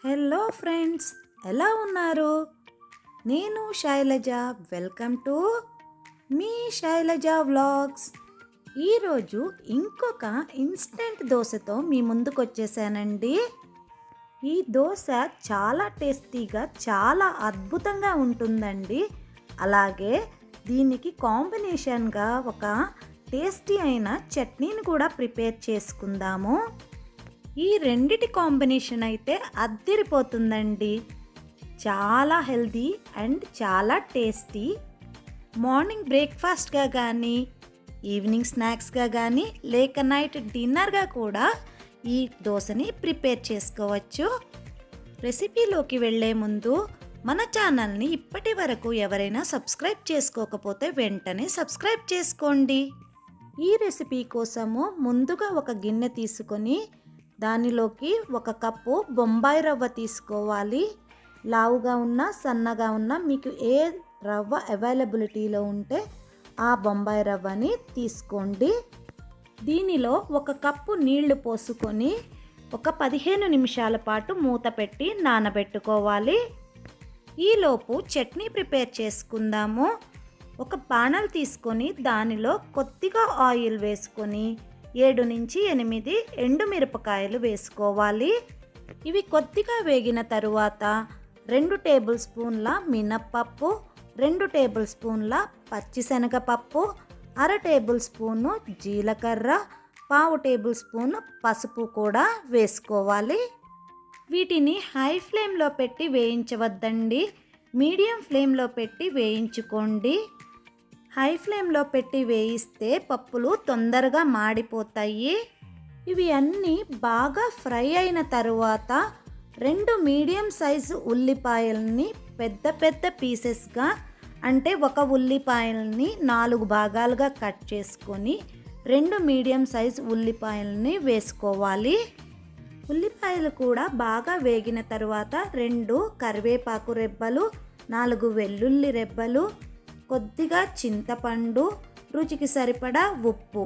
Hello friends, ఎలా ఉన్నారు? నేను శైలజ. వెల్కమ్ టు మీ శైలజ వ్లాగ్స్. ఈరోజు ఇంకొక ఇన్స్టెంట్ దోశతో మీ ముందుకు వచ్చేసానండి. ఈ దోశ చాలా టేస్టీగా, చాలా అద్భుతంగా ఉంటుందండి. అలాగే దీనికి కాంబినేషన్గా ఒక టేస్టీ అయిన చట్నీని కూడా ప్రిపేర్ చేసుకుందాము. ఈ రెండిటి కాంబినేషన్ అయితే అద్దిరిపోతుందండి. చాలా హెల్దీ అండ్ చాలా టేస్టీ. మార్నింగ్ బ్రేక్ఫాస్ట్గా కానీ, ఈవినింగ్ స్నాక్స్గా కానీ, లేక నైట్ డిన్నర్గా కూడా ఈ దోశని ప్రిపేర్ చేసుకోవచ్చు. రెసిపీలోకి వెళ్ళే ముందు మన ఛానల్ని ఇప్పటి వరకు ఎవరైనా సబ్స్క్రైబ్ చేసుకోకపోతే వెంటనే సబ్స్క్రైబ్ చేసుకోండి. ఈ రెసిపీ కోసము ముందుగా ఒక గిన్నె తీసుకొని దానిలోకి 1 కప్పు బొంబాయి రవ్వ తీసుకోవాలి. లావుగా ఉన్న, సన్నగా ఉన్న, మీకు ఏ రవ్వ అవైలబిలిటీలో ఉంటే ఆ బొంబాయి రవ్వని తీసుకోండి. దీనిలో 1 కప్పు నీళ్లు పోసుకొని ఒక 15 నిమిషాల పాటు మూత పెట్టి నానబెట్టుకోవాలి. ఈలోపు చట్నీ ప్రిపేర్ చేసుకుందాము. ఒక బాణల్ తీసుకొని దానిలో కొద్దిగా ఆయిల్ వేసుకొని 7 నుంచి 8 ఎండుమిరపకాయలు వేసుకోవాలి. ఇవి కొద్దిగా వేగిన తరువాత 2 టేబుల్ స్పూన్ల మినప్పప్పు, 2 టేబుల్ స్పూన్ల పచ్చిశనగపప్పు, 1/2 టేబుల్ స్పూను జీలకర్ర, 1/2 టేబుల్ స్పూన్ పసుపు కూడా వేసుకోవాలి. వీటిని హై ఫ్లేమ్లో పెట్టి వేయించవద్దండి, మీడియం ఫ్లేమ్లో పెట్టి వేయించుకోండి. హై ఫ్లేమ్లో పెట్టి వేయిస్తే పప్పులు తొందరగా మాడిపోతాయి. ఇవి అన్నీ బాగా ఫ్రై అయిన తరువాత 2 మీడియం సైజు ఉల్లిపాయలని పెద్ద పెద్ద పీసెస్గా, అంటే ఒక ఉల్లిపాయలని 4 భాగాలుగా కట్ చేసుకొని 2 మీడియం సైజు ఉల్లిపాయలని వేసుకోవాలి. ఉల్లిపాయలు కూడా బాగా వేగిన తరువాత 2 కరివేపాకు రెబ్బలు, 4 వెల్లుల్లి రెబ్బలు, కొద్దిగా చింతపండు, రుచికి సరిపడా ఉప్పు,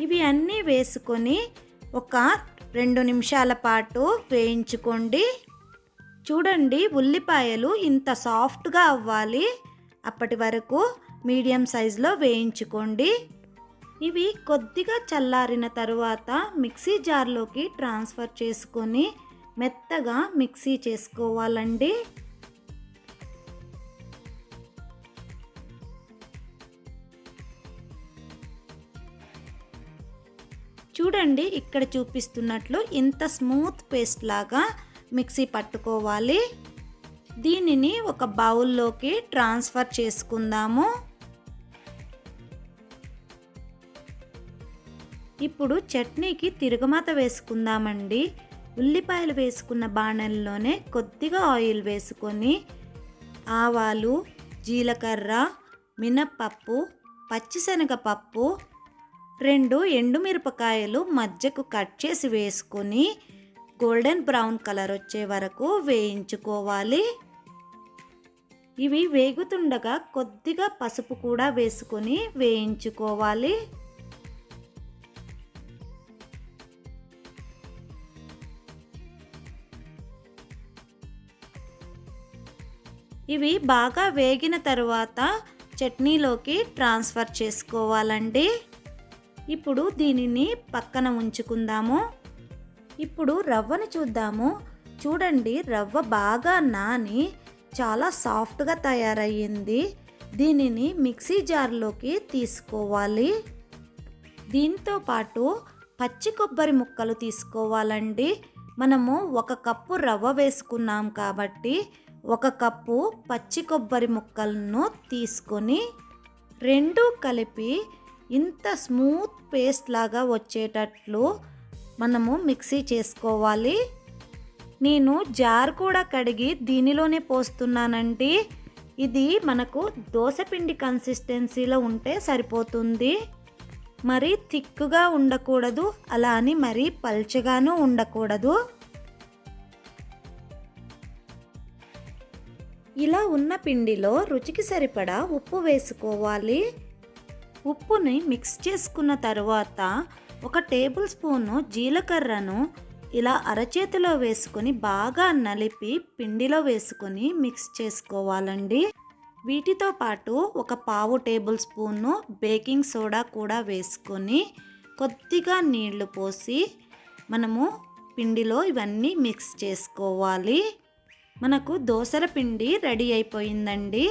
ఇవి అన్నీ వేసుకొని ఒక 2 నిమిషాల పాటు వేయించుకోండి. చూడండి, ఉల్లిపాయలు ఇంత సాఫ్ట్గా అవ్వాలి. అప్పటి వరకు మీడియం సైజులో వేయించుకోండి. ఇవి కొద్దిగా చల్లారిన తరువాత మిక్సీ జార్లోకి ట్రాన్స్ఫర్ చేసుకొని మెత్తగా మిక్సీ చేసుకోవాలండి. చూడండి, ఇక్కడ చూపిస్తున్నట్లు ఇంత స్మూత్ పేస్ట్ లాగా మిక్సీ పట్టుకోవాలి. దీనిని ఒక బౌల్లోకి ట్రాన్స్ఫర్ చేసుకుందాము. ఇప్పుడు చట్నీకి తిరగమాత వేసుకుందామండి. ఉల్లిపాయలు వేసుకున్న బాణల్లోనే కొద్దిగా ఆయిల్ వేసుకొని ఆవాలు, జీలకర్ర, మినప్పప్పు, పచ్చిశనగపప్పు, 2 ఎండుమిరపకాయలు మధ్యకు కట్ చేసి వేసుకొని గోల్డెన్ బ్రౌన్ కలర్ వచ్చే వరకు వేయించుకోవాలి. ఇవి వేగుతుండగా కొద్దిగా పసుపు కూడా వేసుకొని వేయించుకోవాలి. ఇవి బాగా వేగిన తరువాత చట్నీలోకి ట్రాన్స్ఫర్ చేసుకోవాలండి. ఇప్పుడు దీనిని పక్కన ఉంచుకుందాము. ఇప్పుడు రవ్వను చూద్దాము. చూడండి, రవ్వ బాగా నాని చాలా సాఫ్ట్గా తయారయ్యింది. దీనిని మిక్సీ జార్లోకి తీసుకోవాలి. దీంతో పాటు పచ్చి కొబ్బరి ముక్కలు తీసుకోవాలండి. మనము 1 కప్పు రవ్వ వేసుకున్నాం కాబట్టి 1 కప్పు పచ్చి కొబ్బరి ముక్కలను తీసుకొని 2 కలిపి ఇంత స్మూత్ పేస్ట్ లాగా వచ్చేటట్లు మనము మిక్సీ చేసుకోవాలి. నేను జార్ కూడా కడిగి దీనిలోనే పోస్తున్నానండి. ఇది మనకు దోసపిండి కన్సిస్టెన్సీలో ఉంటే సరిపోతుంది. మరీ థిక్గా ఉండకూడదు, అలా అని మరీ పల్చగాను ఉండకూడదు. ఇలా ఉన్న పిండిలో రుచికి సరిపడా ఉప్పు వేసుకోవాలి. ఉప్పుని మిక్స్ చేసుకున్న తర్వాత 1 టేబుల్ స్పూను జీలకర్రను ఇలా అరచేతిలో వేసుకొని బాగా నలిపి పిండిలో వేసుకొని మిక్స్ చేసుకోవాలండి. వీటితో పాటు ఒక పావు టేబుల్ స్పూను బేకింగ్ సోడా కూడా వేసుకొని కొద్దిగా నీళ్లు పోసి మనము పిండిలో ఇవన్నీ మిక్స్ చేసుకోవాలి. మనకు దోసల పిండి రెడీ అయిపోయిందండి.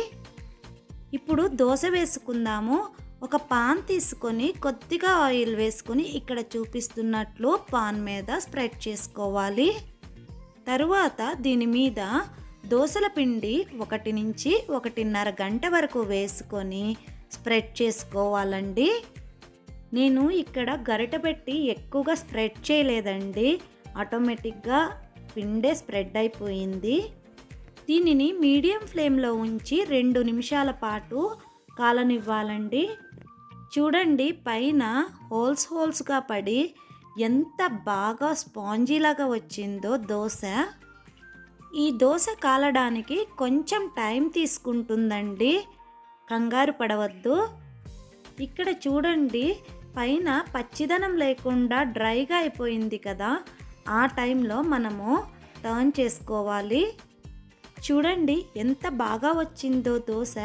ఇప్పుడు దోశ వేసుకుందాము. ఒక పాన్ తీసుకొని కొద్దిగా ఆయిల్ వేసుకొని ఇక్కడ చూపిస్తున్నట్లు పాన్ మీద స్ప్రెడ్ చేసుకోవాలి. తరువాత దీని మీద దోసల పిండి 1 నుంచి 1.5 గంట వరకు వేసుకొని స్ప్రెడ్ చేసుకోవాలండి. నేను ఇక్కడ గరిట పెట్టి ఎక్కువగా స్ప్రెడ్ చేయలేదండి, ఆటోమేటిక్గా పిండే స్ప్రెడ్ అయిపోయింది. దీనిని మీడియం ఫ్లేమ్లో ఉంచి 2 నిమిషాల పాటు కాలనివ్వాలండి. చూడండి పైన హోల్స్గా పడి ఎంత బాగా స్పాంజీలాగా వచ్చిందో దోశ. ఈ దోశ కాలడానికి కొంచెం టైం తీసుకుంటుందండి, కంగారు పడవద్దు. ఇక్కడ చూడండి పైన పచ్చిదనం లేకుండా డ్రైగా అయిపోయింది కదా, ఆ టైంలో మనము టర్న్ చేసుకోవాలి. చూడండి ఎంత బాగా వచ్చిందో దోశ.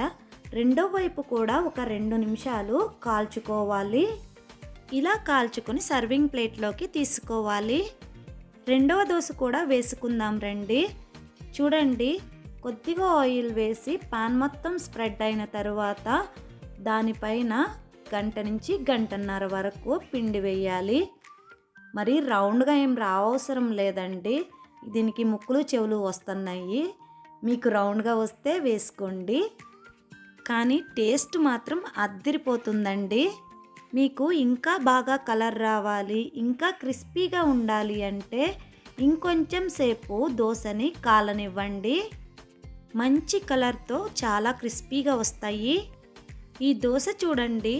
రెండో వైపు కూడా ఒక 2 నిమిషాలు కాల్చుకోవాలి. ఇలా కాల్చుకొని సర్వింగ్ ప్లేట్లోకి తీసుకోవాలి. రెండవ దోశ కూడా వేసుకుందాం రండి. చూడండి కొద్దిగా ఆయిల్ వేసి పాన్ మొత్తం స్ప్రెడ్ అయిన తర్వాత దానిపైన 1 నుంచి 1.5 గంటల వరకు పిండి వేయాలి. మరి రౌండ్గా ఏం రావసరం లేదండి, దీనికి ముక్కులు చెవులు వస్తున్నాయి. మీకు రౌండ్గా వస్తే వేసుకోండి, కానీ టేస్ట్ మాత్రం అద్దిరిపోతుందండి. మీకు ఇంకా బాగా కలర్ రావాలి, ఇంకా క్రిస్పీగా ఉండాలి అంటే ఇంకొంచెం సేపు దోశని కాలనివ్వండి. మంచి కలర్తో చాలా క్రిస్పీగా వస్తాయి. ఈ దోశ చూడండి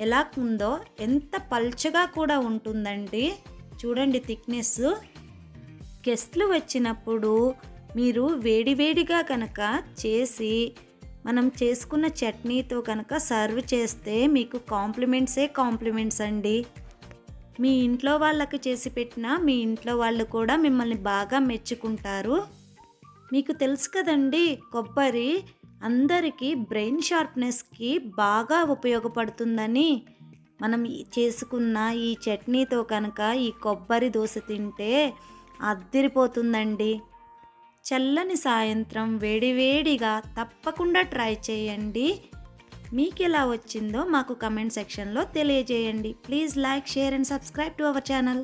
ఎలా ఉందో, ఎంత పల్చగా కూడా ఉంటుందండి. చూడండి థిక్నెస్. గెస్ట్లు వచ్చినప్పుడు మీరు వేడివేడిగా కనుక చేసి మనం చేసుకున్న చట్నీతో కనుక సర్వ్ చేస్తే మీకు కాంప్లిమెంట్స్ అండి. మీ ఇంట్లో వాళ్ళకి చేసి పెట్టినా మీ ఇంట్లో వాళ్ళు కూడా మిమ్మల్ని బాగా మెచ్చుకుంటారు. మీకు తెలుసు కదండి, కొబ్బరి అందరికీ బ్రెయిన్ షార్ప్నెస్కి బాగా ఉపయోగపడుతుందని. మనం చేసుకున్న ఈ చట్నీతో కనుక ఈ కొబ్బరి దోశ తింటే అద్దిరిపోతుందండి. చల్లని సాయంత్రం వేడివేడిగా తప్పకుండా ట్రై చేయండి. మీకు ఎలా వచ్చిందో మాకు కమెంట్ సెక్షన్లో తెలియజేయండి. Please like, share and subscribe to our channel.